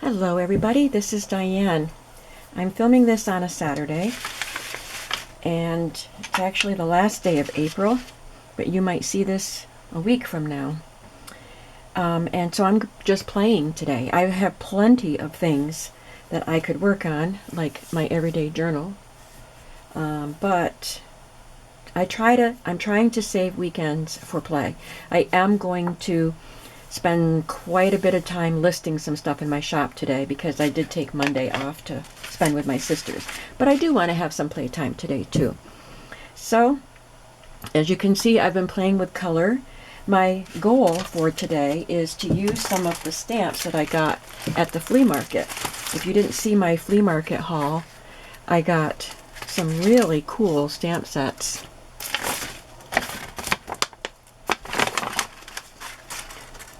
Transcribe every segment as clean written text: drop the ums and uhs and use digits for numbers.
Hello everybody, this is Diane. I'm filming this on a Saturday, and it's actually the last day of April, but you might see this a week from now. And so I'm just playing today. I have plenty of things that I could work on, like my everyday journal, but I'm trying to save weekends for play. I am going to spend quite a bit of time listing some stuff in my shop today because I did take Monday off to spend with my sisters. But I do want to have some playtime today too. So, as you can see, I've been playing with color. My goal for today is to use some of the stamps that I got at the flea market. If you didn't see my flea market haul, I got some really cool stamp sets.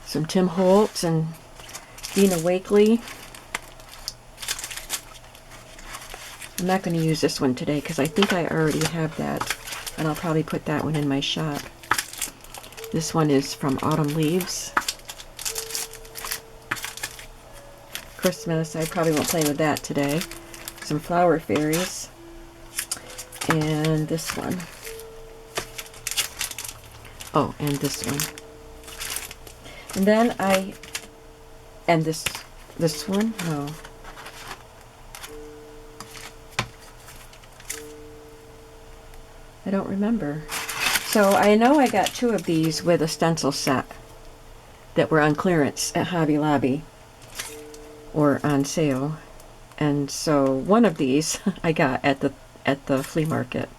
Some Tim Holtz and Dina Wakley. I'm not going to use this one today because I think I already have that, and I'll probably put that one in my shop. This one is from Autumn Leaves. Christmas, I probably won't play with that today. Some Flower Fairies. And this one. Oh, and this one. And then this one, no. I don't remember. So I know I got two of these with a stencil set that were on clearance at Hobby Lobby or on sale. And so one of these I got at the flea market.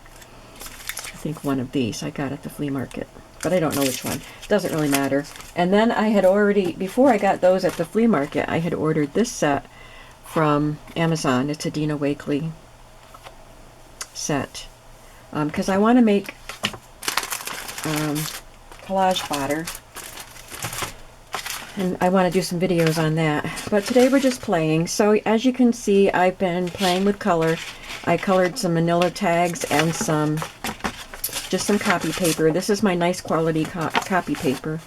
I think one of these I got at the flea market, but I don't know which one. Doesn't really matter. And then I had already, before I got those at the flea market, I had ordered this set from Amazon. It's a Dina Wakley set. Because I want to make collage fodder. And I want to do some videos on that. But today we're just playing. So as you can see, I've been playing with color. I colored some manila tags and just some copy paper. This is my nice quality copy paper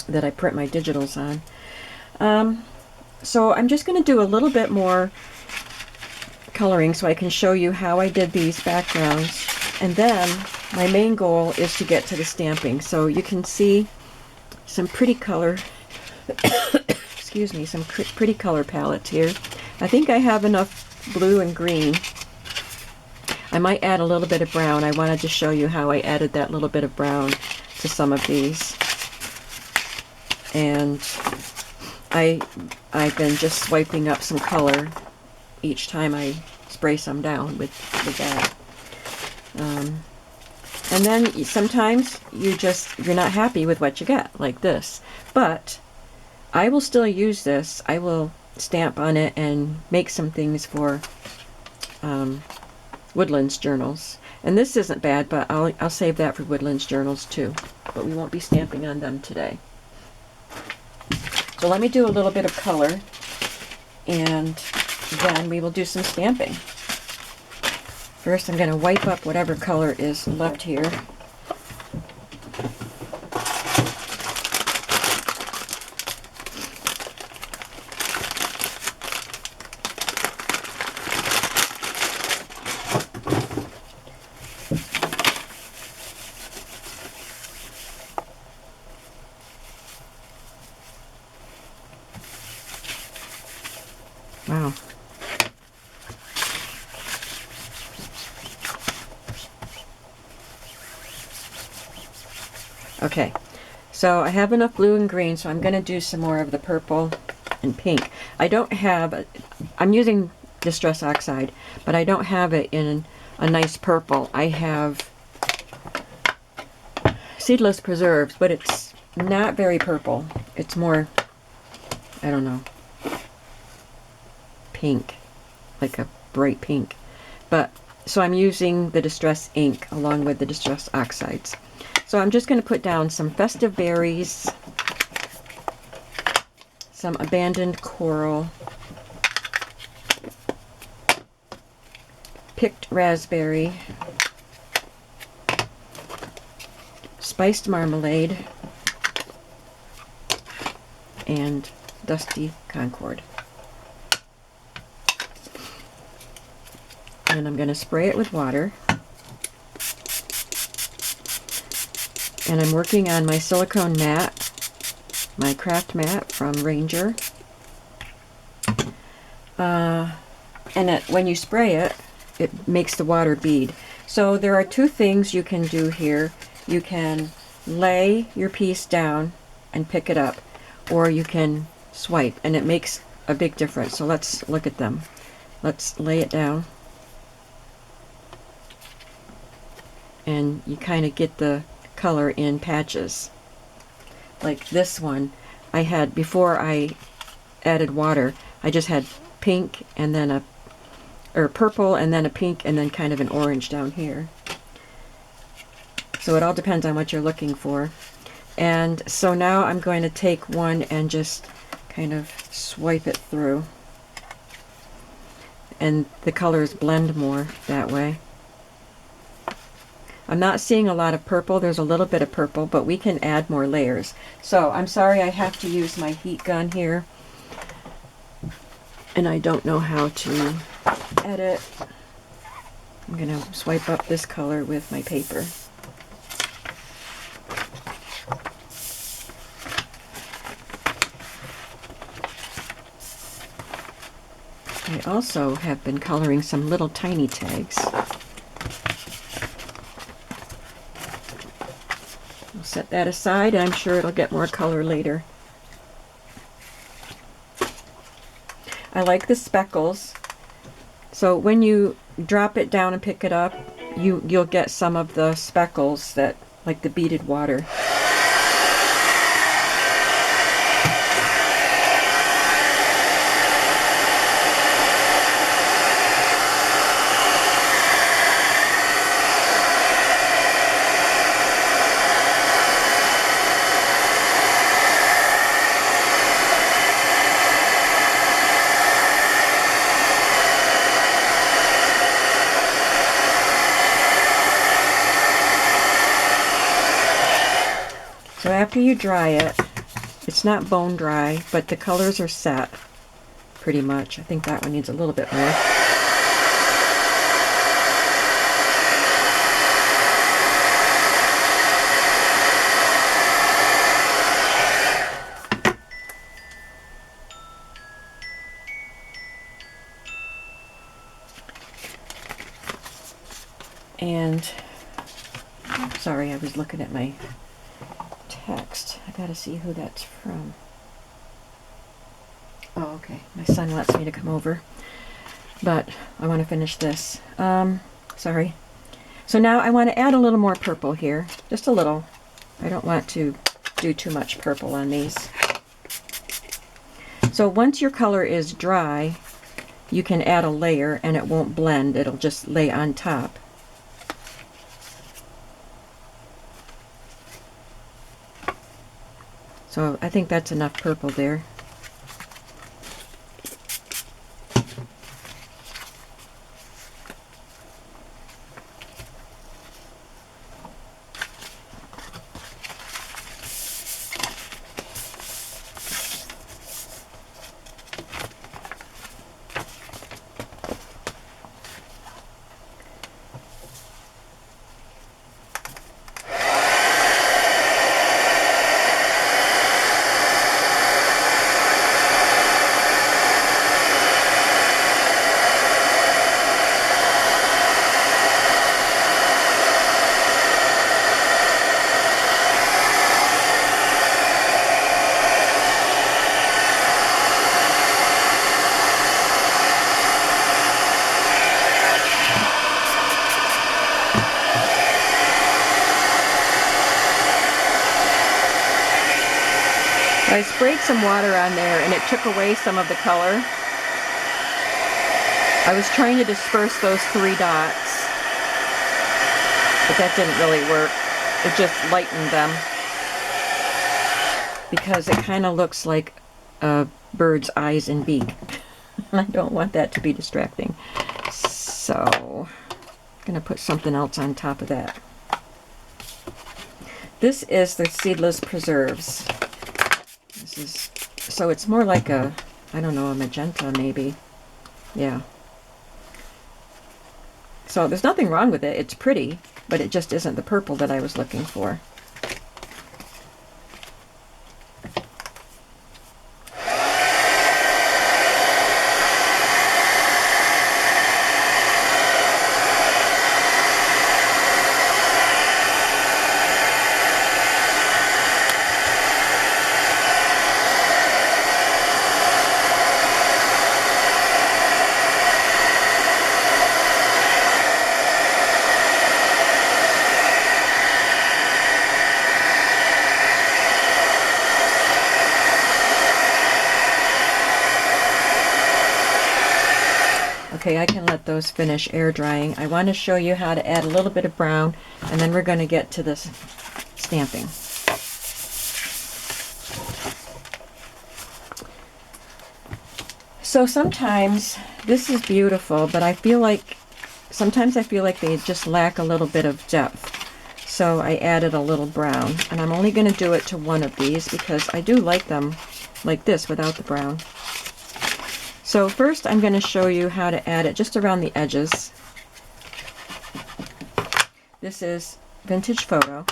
that I print my digitals on. So I'm just going to do a little bit more coloring so I can show you how I did these backgrounds. And then my main goal is to get to the stamping. So you can see some pretty color, excuse me, some pretty color palettes here. I think I have enough blue and green. I might add a little bit of brown. I wanted to show you how I added that little bit of brown to some of these. And I've been just swiping up some color each time I spray some down with that. And then sometimes you're not happy with what you get, like this. But I will still use this. I will stamp on it and make some things for Woodlands journals. And this isn't bad, but I'll save that for Woodlands journals too. But we won't be stamping on them today. So let me do a little bit of color, and then we will do some stamping. First I'm going to wipe up whatever color is left here. Wow. Okay, so I have enough blue and green, so I'm going to do some more of the purple and pink. I'm using Distress Oxide, but I don't have it in a nice purple. I have Seedless Preserves, but it's not very purple. It's more, I don't know, pink, like a bright pink. But so I'm using the Distress ink along with the Distress Oxides. So I'm just going to put down some Festive Berries, some Abandoned Coral, Picked Raspberry, Spiced Marmalade, and dusty Concord. And I'm going to spray it with water. And I'm working on my silicone mat, my craft mat from Ranger. And when you spray it, it makes the water bead. So there are two things you can do here. You can lay your piece down and pick it up, or you can swipe, and it makes a big difference. So let's look at them. Let's lay it down. And you kind of get the color in patches. Like this one, I had, before I added water, I just had pink and then purple and then a pink and then kind of an orange down here. So it all depends on what you're looking for. And so now I'm going to take one and just kind of swipe it through. And the colors blend more that way. I'm not seeing a lot of purple. There's a little bit of purple, but we can add more layers. So I'm sorry I have to use my heat gun here. And I don't know how to edit. I'm going to swipe up this color with my paper. I also have been coloring some little tiny tags. I'll set that aside, and I'm sure it'll get more color later. I like the speckles. So when you drop it down and pick it up, you'll get some of the speckles that, like the beaded water. So after you dry it, it's not bone dry, but the colors are set pretty much. I think that one needs a little bit more. And, sorry, I was looking at my text. I gotta see who that's from. Oh, okay. My son wants me to come over, but I want to finish this. Sorry. So now I want to add a little more purple here, just a little. I don't want to do too much purple on these. So once your color is dry, you can add a layer and it won't blend. It'll just lay on top. So I think that's enough purple there. I sprayed some water on there and it took away some of the color. I was trying to disperse those 3 dots, but that didn't really work. It just lightened them because it kind of looks like a bird's eyes and beak. I don't want that to be distracting. So I'm going to put something else on top of that. This is the Seedless Preserves. This is so it's more like a, I don't know, a magenta maybe. Yeah. So there's nothing wrong with it. It's pretty, but it just isn't the purple that I was looking for. Okay, I can let those finish air drying. I want to show you how to add a little bit of brown, and then we're going to get to this stamping. So sometimes, this is beautiful, but sometimes I feel like they just lack a little bit of depth. So I added a little brown, and I'm only going to do it to one of these because I do like them like this without the brown. So first I'm going to show you how to add it just around the edges. This is Vintage Photo.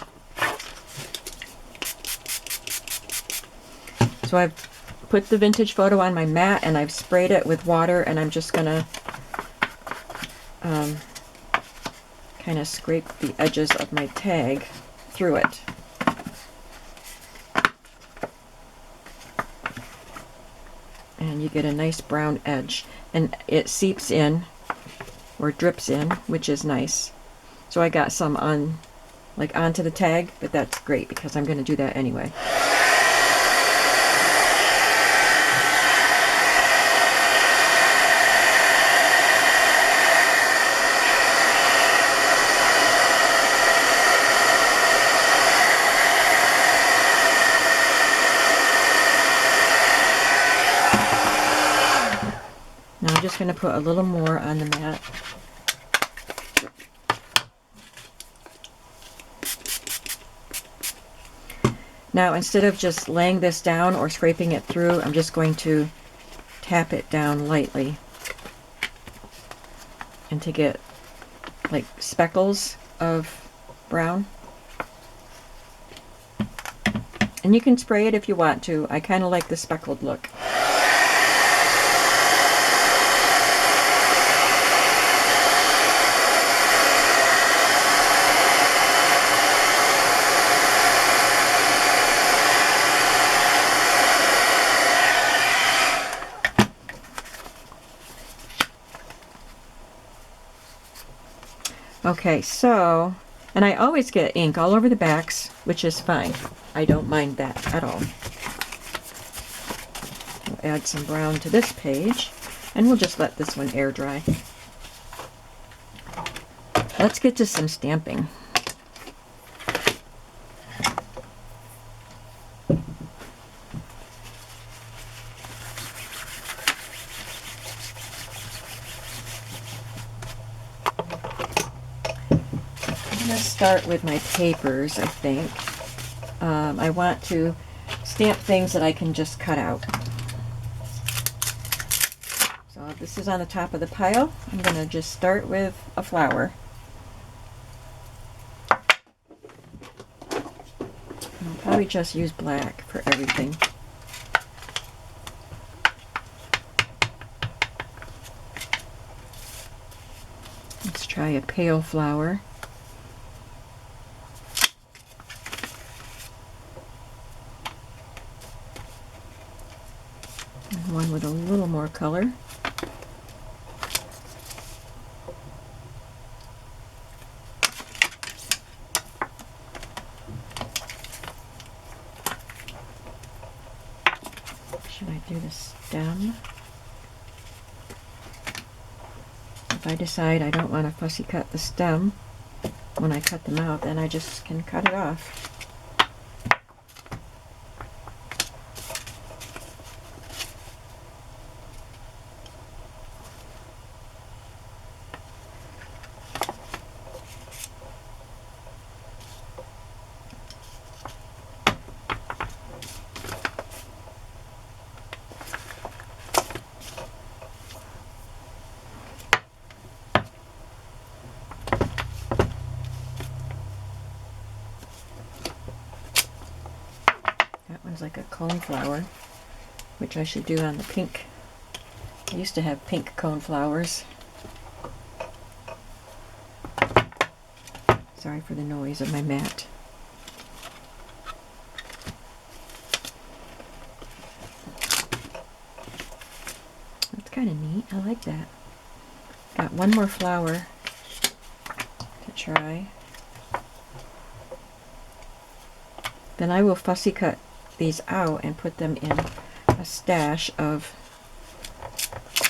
So I've put the Vintage Photo on my mat and I've sprayed it with water, and I'm just going to kind of scrape the edges of my tag through it. And you get a nice brown edge, and it seeps in or drips in, which is nice. So I got some on, like onto the tag, but that's great because I'm going to do that anyway. Now I'm just going to put a little more on the mat. Now instead of just laying this down or scraping it through, I'm just going to tap it down lightly, and to get like speckles of brown. And you can spray it if you want to. I kind of like the speckled look. Okay, so, and I always get ink all over the backs, which is fine. I don't mind that at all. We'll add some brown to this page, and we'll just let this one air dry. Let's get to some stamping. I'm going to start with my papers, I think. I want to stamp things that I can just cut out. So this is on the top of the pile. I'm going to just start with a flower. I'll probably just use black for everything. Let's try a pale flower. And one with a little more color. Should I do the stem? If I decide I don't want to fussy cut the stem when I cut them out, then I just can cut it off. Sounds like a coneflower, which I should do on the pink. I used to have pink coneflowers. Sorry for the noise of my mat. That's kind of neat. I like that. Got one more flower to try. Then I will fussy cut these out and put them in a stash of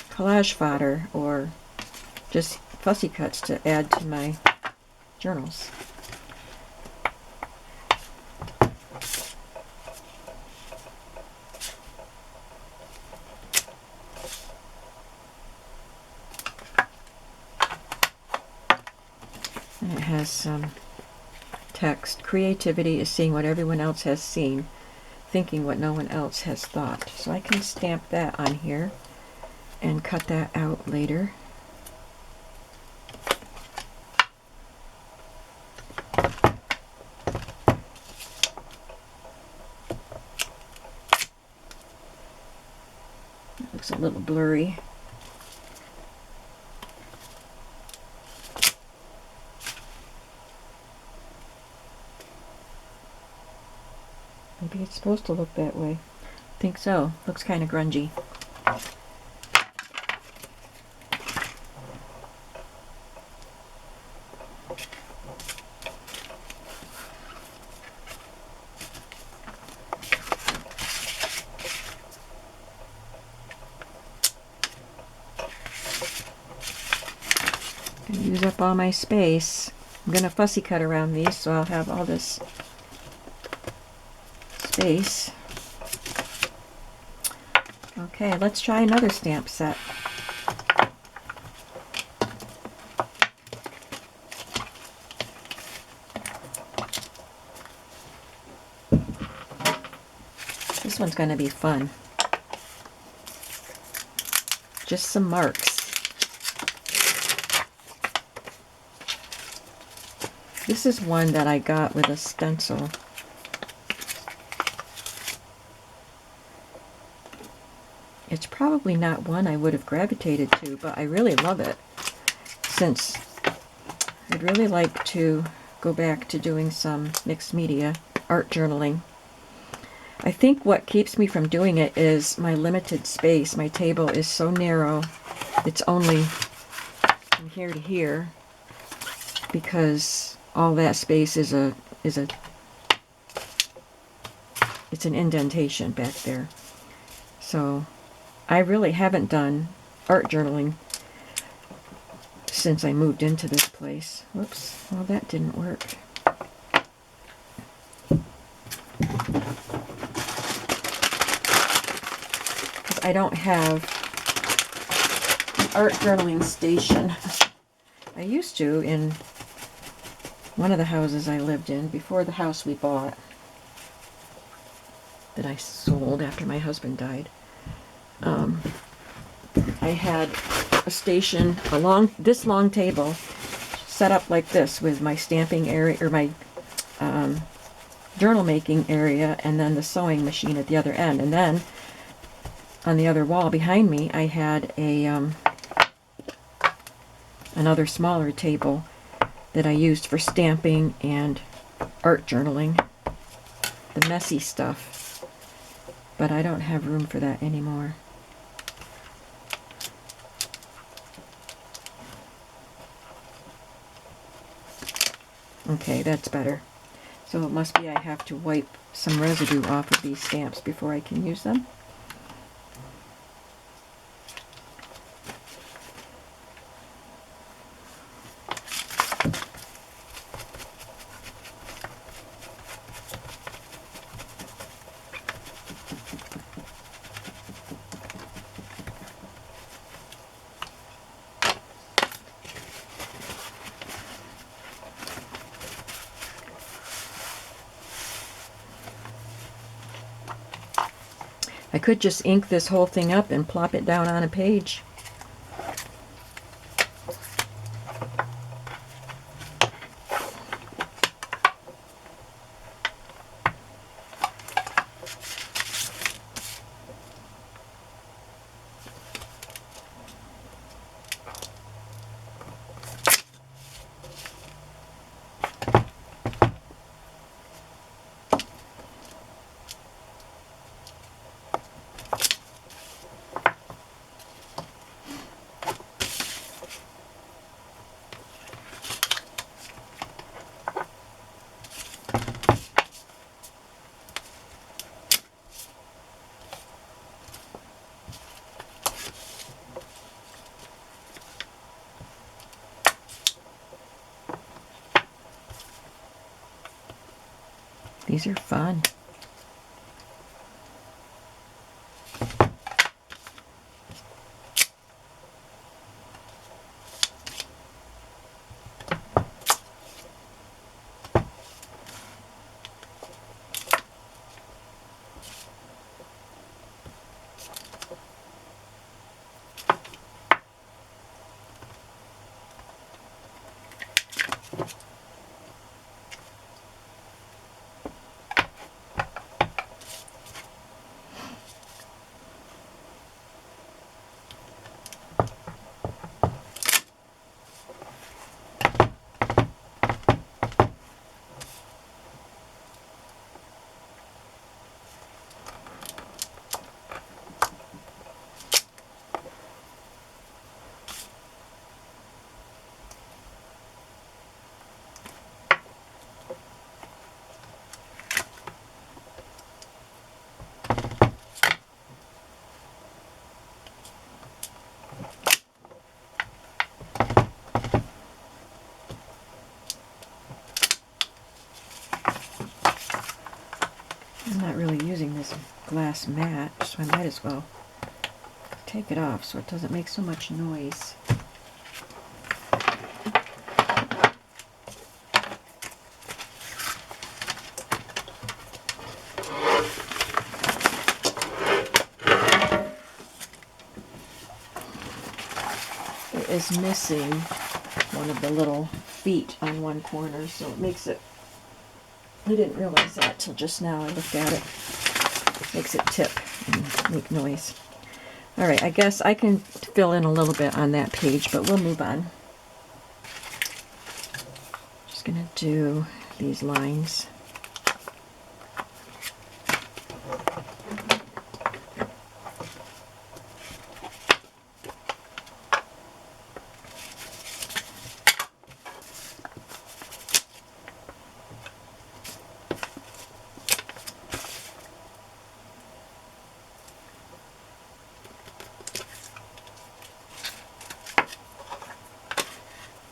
collage fodder or just fussy cuts to add to my journals. And it has some text. Creativity is seeing what everyone else has seen, thinking what no one else has thought. So I can stamp that on here and cut that out later. It looks a little blurry. Maybe it's supposed to look that way. I think so. Looks kind of grungy. Gonna use up all my space. I'm gonna fussy cut around these so I'll have all this space. Okay, let's try another stamp set. This one's going to be fun. Just some marks. This is one that I got with a stencil. It's probably not one I would have gravitated to, but I really love it, since I'd really like to go back to doing some mixed media art journaling. I think what keeps me from doing it is my limited space. My table is so narrow. It's only from here to here, because all that space it's an indentation back there. So I really haven't done art journaling since I moved into this place. Whoops, well that didn't work. I don't have an art journaling station. I used to in one of the houses I lived in before the house we bought, that I sold after my husband died. I had a station, this long table set up like this with my stamping area, or my journal making area, and then the sewing machine at the other end. And then on the other wall behind me, I had another smaller table that I used for stamping and art journaling, the messy stuff. But I don't have room for that anymore. Okay, that's better. So it must be I have to wipe some residue off of these stamps before I can use them. I could just ink this whole thing up and plop it down on a page. These are fun. I'm not really using this glass mat, so I might as well take it off so it doesn't make so much noise. It is missing one of the little feet on one corner, so it makes it, I didn't realize that till just now. I looked at it. Makes it tip and make noise. Alright, I guess I can fill in a little bit on that page, but we'll move on. Just going to do these lines.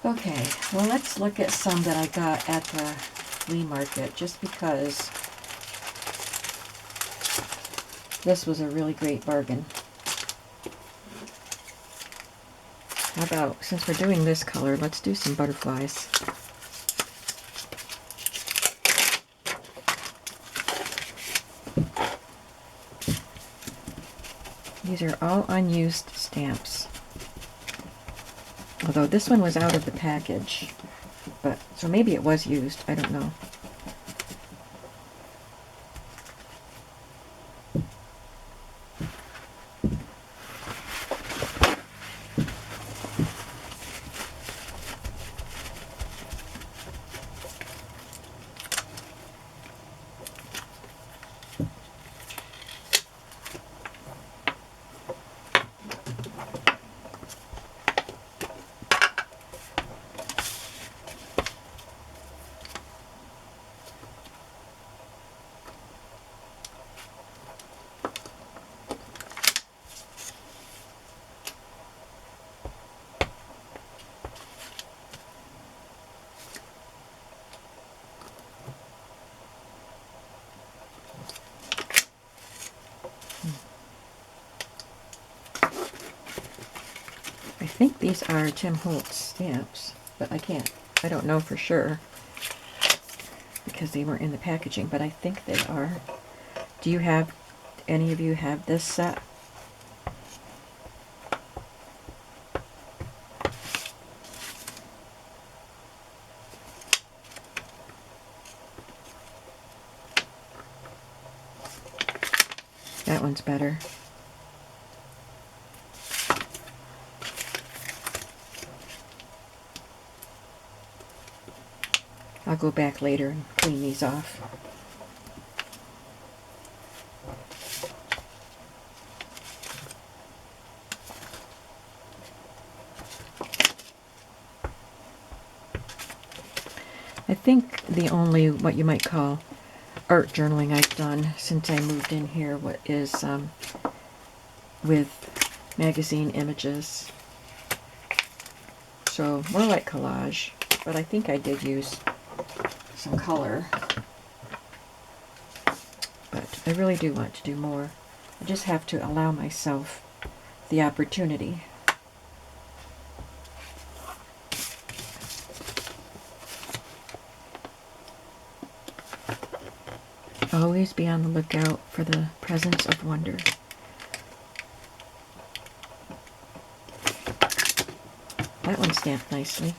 Okay, well, let's look at some that I got at the flea market, just because this was a really great bargain. How about, since we're doing this color, let's do some butterflies. These are all unused stamps. Although this one was out of the package, but so maybe it was used, I don't know. I think these are Tim Holtz stamps, but I don't know for sure because they weren't in the packaging, but I think they are. Do you have, any of you have this set? That one's better. I'll go back later and clean these off. I think the only, what you might call, art journaling I've done since I moved in here is with magazine images. So more like collage, but I think I did use some color. I really do want to do more. I just have to allow myself the opportunity. Always be on the lookout for the presence of wonder. That one stamped nicely.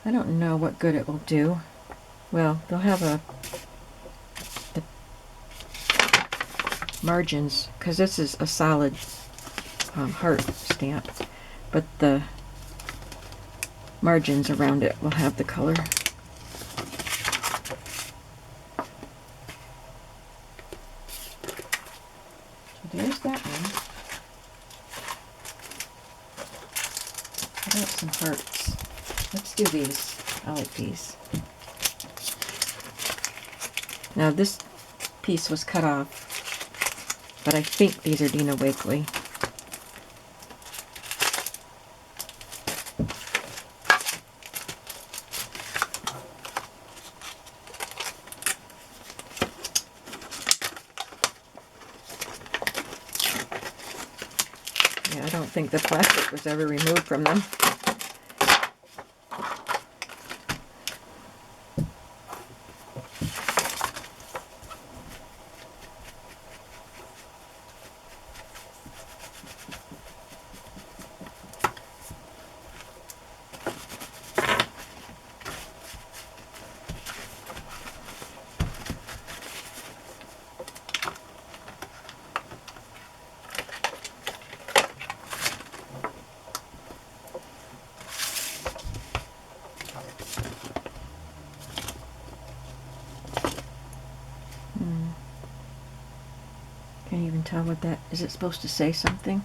I don't know what good it will do. Well, they'll have the margins, because this is a solid heart stamp, but the margins around it will have the color. So there's that one. How about some hearts? Let's do these. I like these. Now this piece was cut off, but I think these are Dina Wakley. Yeah, I don't think the plastic was ever removed from them. Can't even tell what that is. It supposed to say something?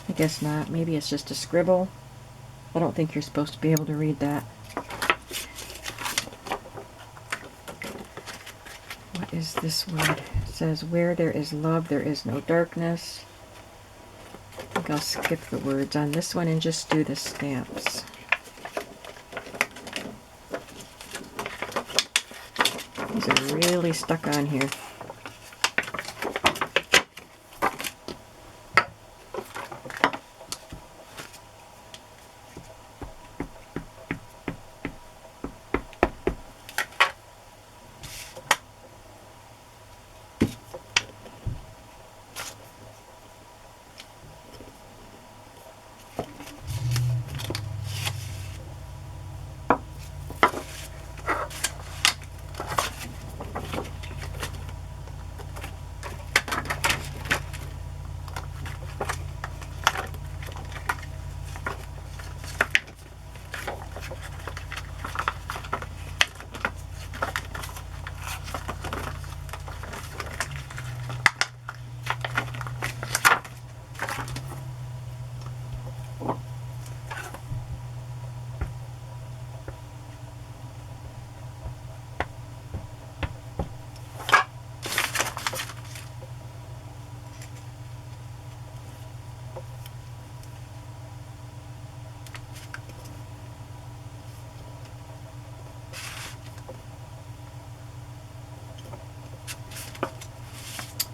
I guess not. Maybe it's just a scribble. I don't think you're supposed to be able to read that. What is this word? It says, where there is love, there is no darkness. I think I'll skip the words on this one and just do the stamps. These are really stuck on here.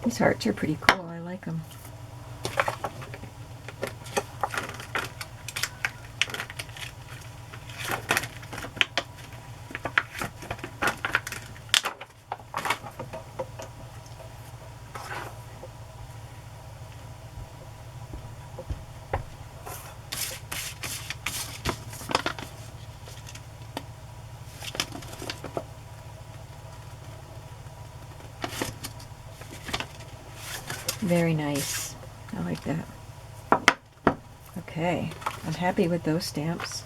These hearts are pretty cool. I like them. Very nice. I like that. Okay, I'm happy with those stamps.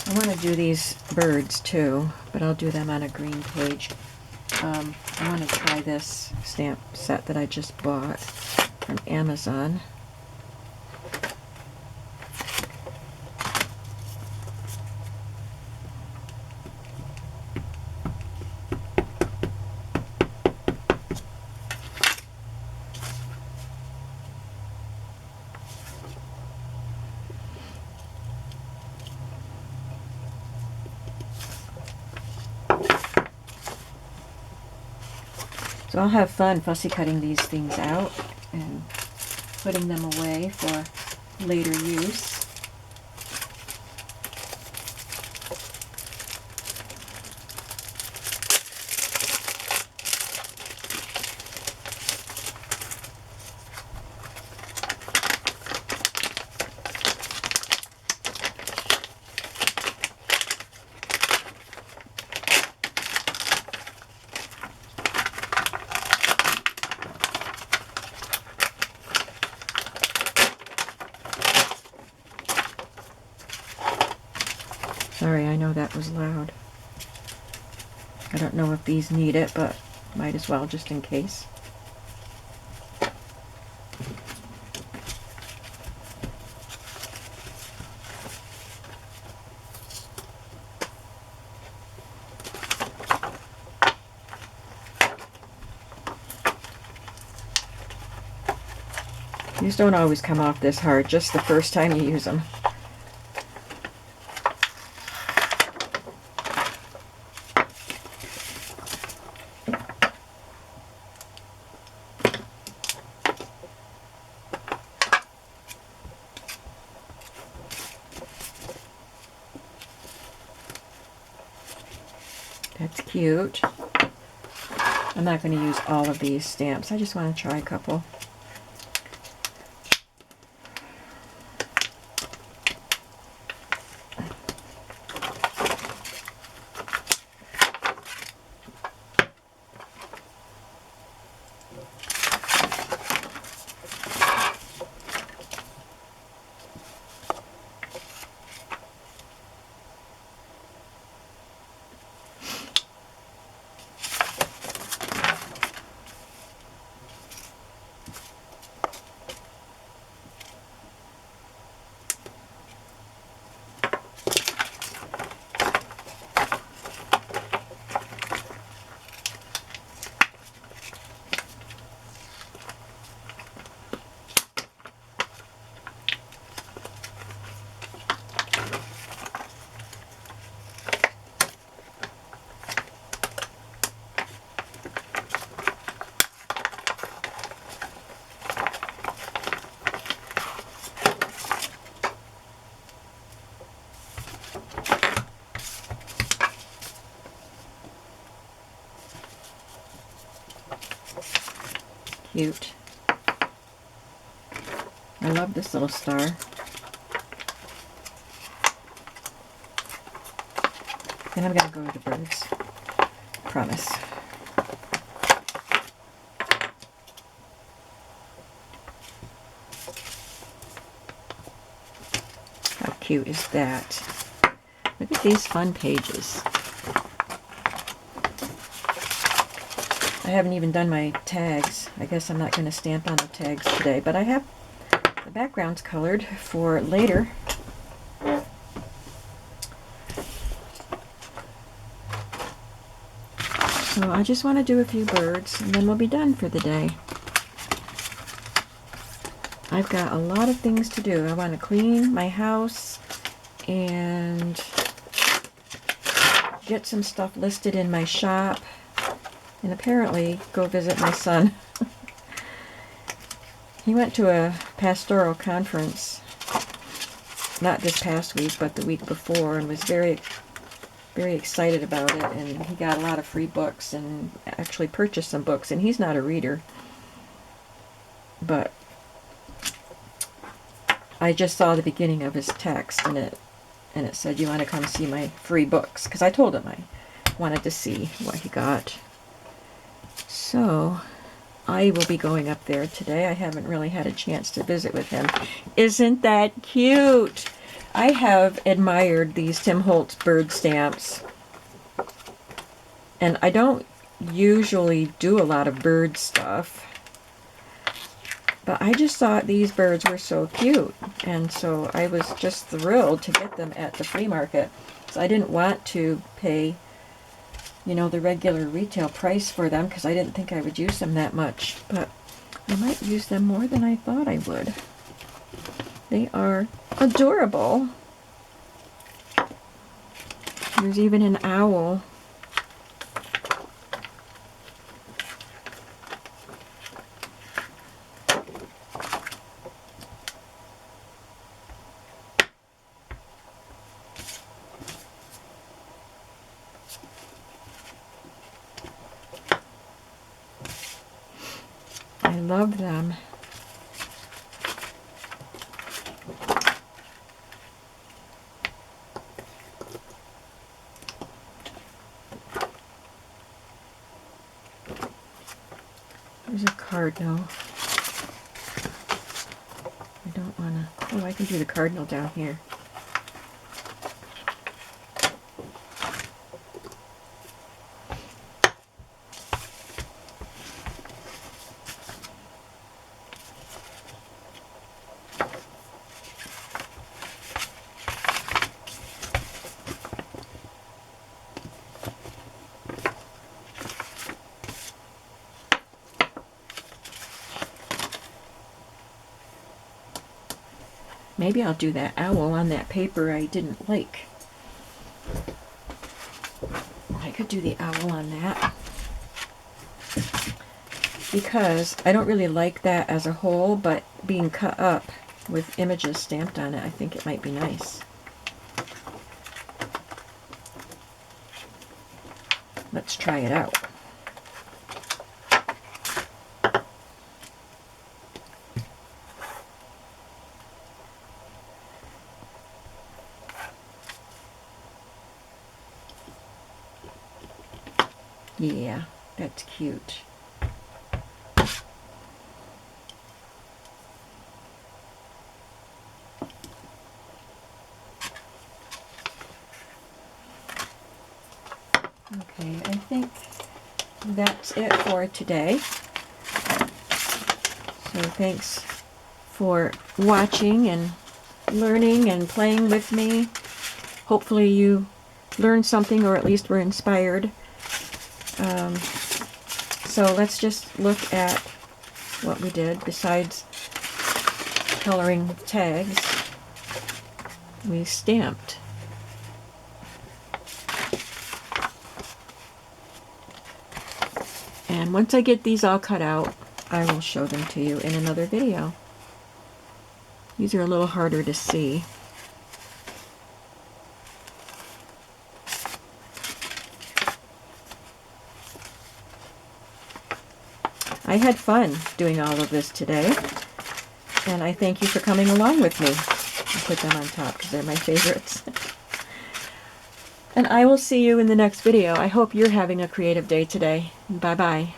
I want to do these birds too, but I'll do them on a green page. I want to try this stamp set that I just bought. from Amazon. So I'll have fun fussy cutting these things out and putting them away for later use. Sorry, I know that was loud. I don't know if these need it, but might as well just in case. These don't always come off this hard, just the first time you use them. That's cute. I'm not going to use all of these stamps. I just want to try a couple. Cute. I love this little star. And I'm going to go to the birds. Promise. How cute is that? Look at these fun pages. I haven't even done my tags. I guess I'm not going to stamp on the tags today, but I have the backgrounds colored for later. So I just want to do a few birds and then we'll be done for the day. I've got a lot of things to do. I want to clean my house and get some stuff listed in my shop. And apparently go visit my son. He went to a pastoral conference, not this past week, but the week before, and was very excited about it, and he got a lot of free books and actually purchased some books, and he's not a reader. But I just saw the beginning of his text, and it said, "You want to come see my free books?" Because I told him I wanted to see what he got. So I will be going up there today. I haven't really had a chance to visit with him. Isn't that cute? I have admired these Tim Holtz bird stamps. And I don't usually do a lot of bird stuff. But I just thought these birds were so cute, and so I was just thrilled to get them at the flea market. So I didn't want to pay, you know, the regular retail price for them because I didn't think I would use them that much. But I might use them more than I thought I would. They are adorable. There's even an owl. I love them. There's a cardinal. I don't want to... Oh, I can do the cardinal down here. Maybe I'll do that owl on that paper I didn't like. I could do the owl on that. Because I don't really like that as a whole, but being cut up with images stamped on it, I think it might be nice. Let's try it out. Yeah, that's cute. Okay, I think that's it for today. So thanks for watching and learning and playing with me. Hopefully you learned something, or at least were inspired. So let's just look at what we did. Besides coloring with tags, we stamped. And once I get these all cut out, I will show them to you in another video. These are a little harder to see. I had fun doing all of this today, and I thank you for coming along with me. I'll put them on top because they're my favorites. And I will see you in the next video. I hope you're having a creative day today. Bye-bye.